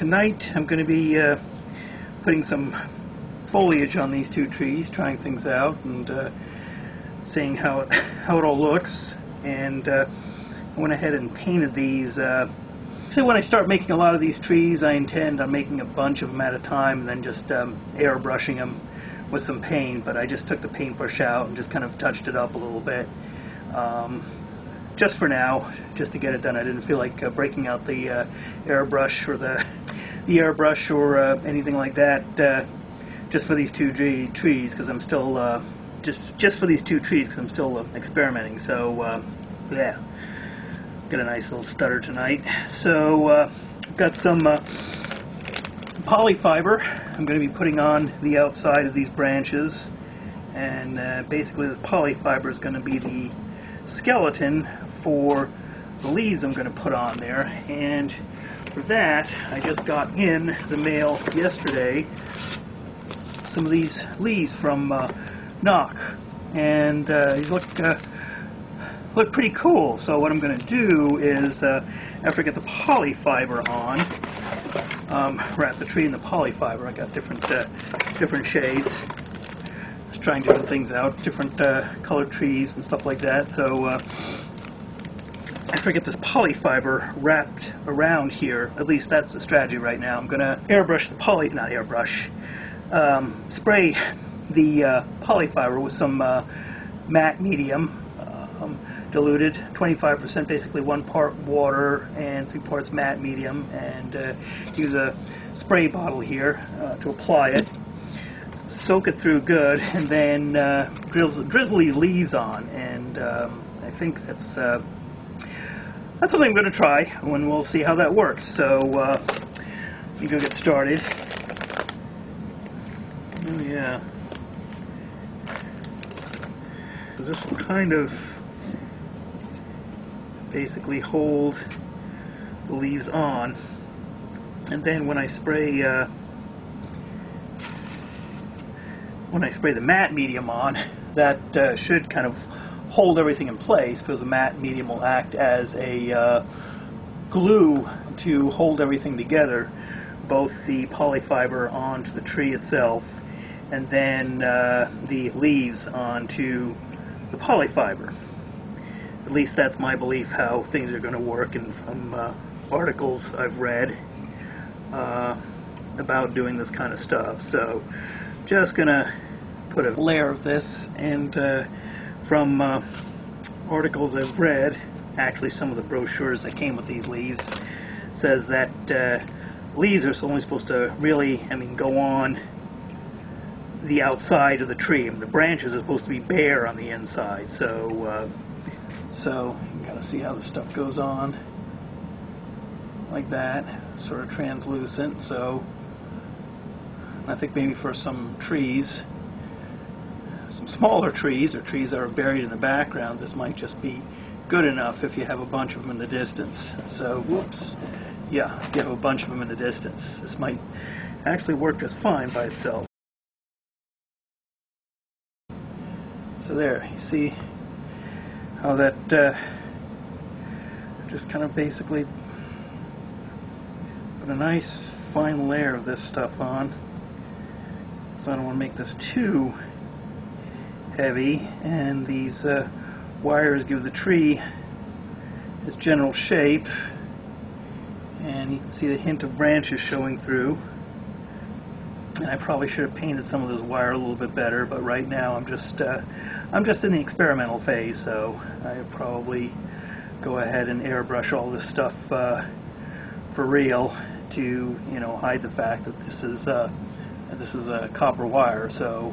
tonight I'm going to be putting some foliage on these two trees, trying things out and seeing how it all looks. And I went ahead and painted these. So when I start making a lot of these trees, I intend on making a bunch of them at a time and then just airbrushing them with some paint. But I just took the paintbrush out and just kind of touched it up a little bit. Just for now, just to get it done. I didn't feel like breaking out the airbrush or the airbrush or anything like that. Just for these two trees, because I'm still just for these two trees, because I'm still experimenting. So yeah, got a nice little stutter tonight. So got some polyfiber. I'm going to be putting on the outside of these branches, and basically this polyfiber is going to be the skeleton for the leaves I'm going to put on there. And for that, I just got in the mail yesterday some of these leaves from Knock, and these look pretty cool. So what I'm going to do is, after I get the polyfiber on, wrap the tree in the polyfiber. I got different shades. Just trying different things out, different colored trees and stuff like that. So after I get this polyfiber wrapped around here, at least that's the strategy right now, I'm going to airbrush the spray the polyfiber with some matte medium, diluted, 25%, basically 1 part water and 3 parts matte medium, and use a spray bottle here to apply it. Soak it through good, and then drizzle these leaves on, and I think that's something I'm going to try, and we'll see how that works. So let me go get started. Oh yeah, because this will kind of basically hold the leaves on, and then when I spray the matte medium on, that should kind of hold everything in place, because the matte medium will act as a glue to hold everything together, both the polyfiber onto the tree itself and then the leaves onto the polyfiber. At least that's my belief how things are going to work, and from articles I've read about doing this kind of stuff. So just gonna put a layer of this, and from articles I've read, actually some of the brochures that came with these leaves, says that leaves are only supposed to really, go on the outside of the tree. The branches are supposed to be bare on the inside. So so you can kind of see how the stuff goes on like that, sort of translucent. So I think maybe for some trees, some smaller trees or trees that are buried in the background, this might just be good enough if you have a bunch of them in the distance. So whoops, yeah, if you have a bunch of them in the distance, this might actually work just fine by itself. So there, you see how that just kind of basically put a nice fine layer of this stuff on. So I don't want to make this too heavy, and these wires give the tree its general shape, and you can see the hint of branches showing through. And I probably should have painted some of this wire a little bit better, but right now I'm just in the experimental phase, so I probably go ahead and airbrush all this stuff for real to hide the fact that this is a copper wire. So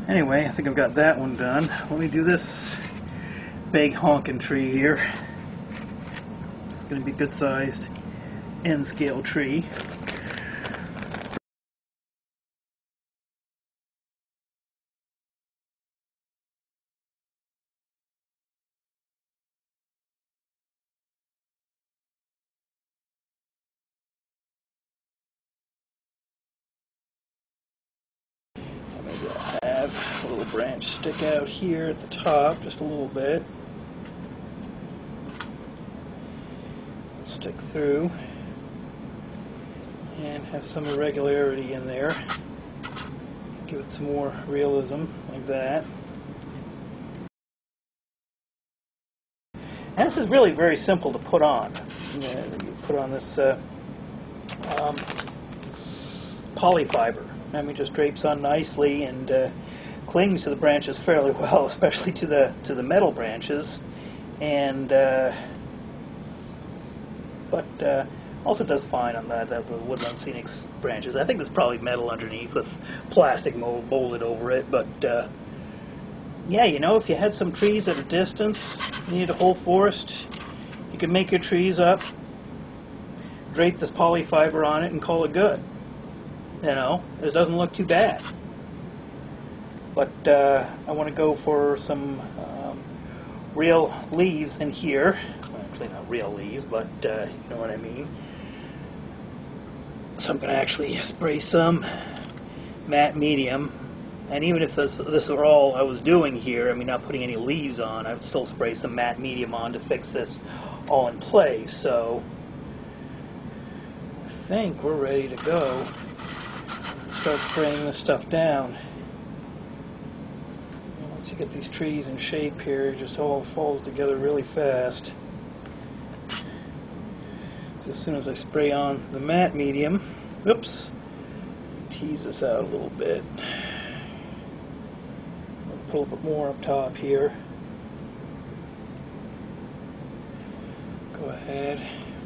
anyway, I think I've got that one done. Let me do this big honkin' tree here. It's going to be a good sized N scale tree. Have a little branch stick out here at the top, just a little bit. Stick through. and have some irregularity in there. Give it some more realism, like that. And this is really very simple to put on. You put on this polyfiber. I mean, just drapes on nicely and clings to the branches fairly well, especially to the metal branches, and but also does fine on the woodland scenic branches. I think there's probably metal underneath with plastic molded over it, but yeah, you know, if you had some trees at a distance, you needed a whole forest, you could make your trees up, drape this polyfiber on it, and call it good. You know, it doesn't look too bad. But I want to go for some real leaves in here. Well, actually, not real leaves, but you know what I mean. So I'm going to actually spray some matte medium. And even if this were all I was doing here, I mean, not putting any leaves on, I would still spray some matte medium on to fix this all in place. So I think we're ready to go. Start spraying this stuff down. And once you get these trees in shape here, it just all falls together really fast. So as soon as I spray on the matte medium, oops, tease this out a little bit. Put a little bit more up top here. Go ahead,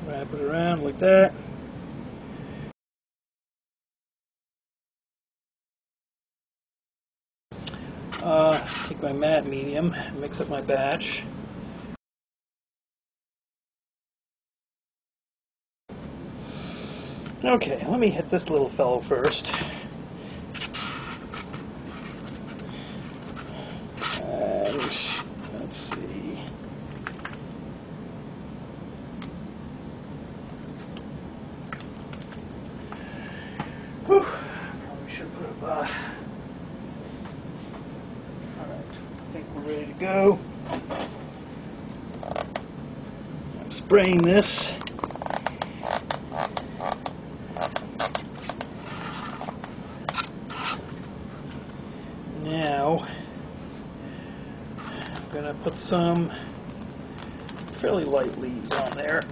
wrap it around like that. Take my matte medium, mix up my batch. Okay, let me hit this little fellow first. And let's see. Whew. Probably should put up. Alright, I think we're ready to go. I'm spraying this. Now, I'm going to put some fairly light leaves on there.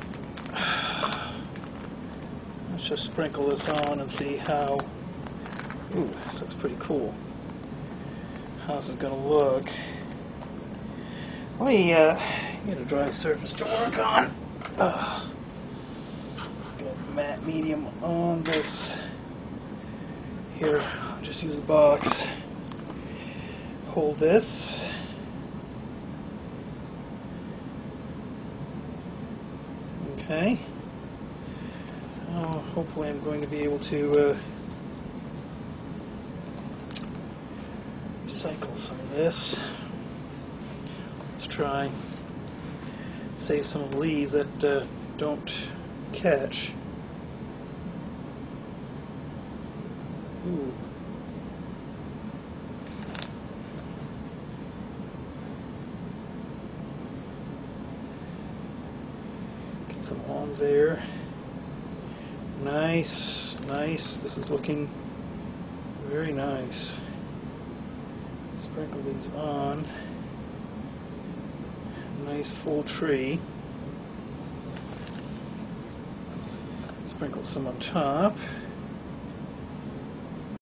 Let's just sprinkle this on and see how, ooh, this looks pretty cool. How's it going to look? Let me get a dry surface to work on. Get matte medium on this. Here, I'll just use a box. Hold this. Okay. Hopefully I'm going to be able to recycle some of this. Let's try save some of the leaves that don't catch. Ooh. Get some on there. Nice, nice. This is looking very nice. Sprinkle these on. Nice full tree. Sprinkle some on top.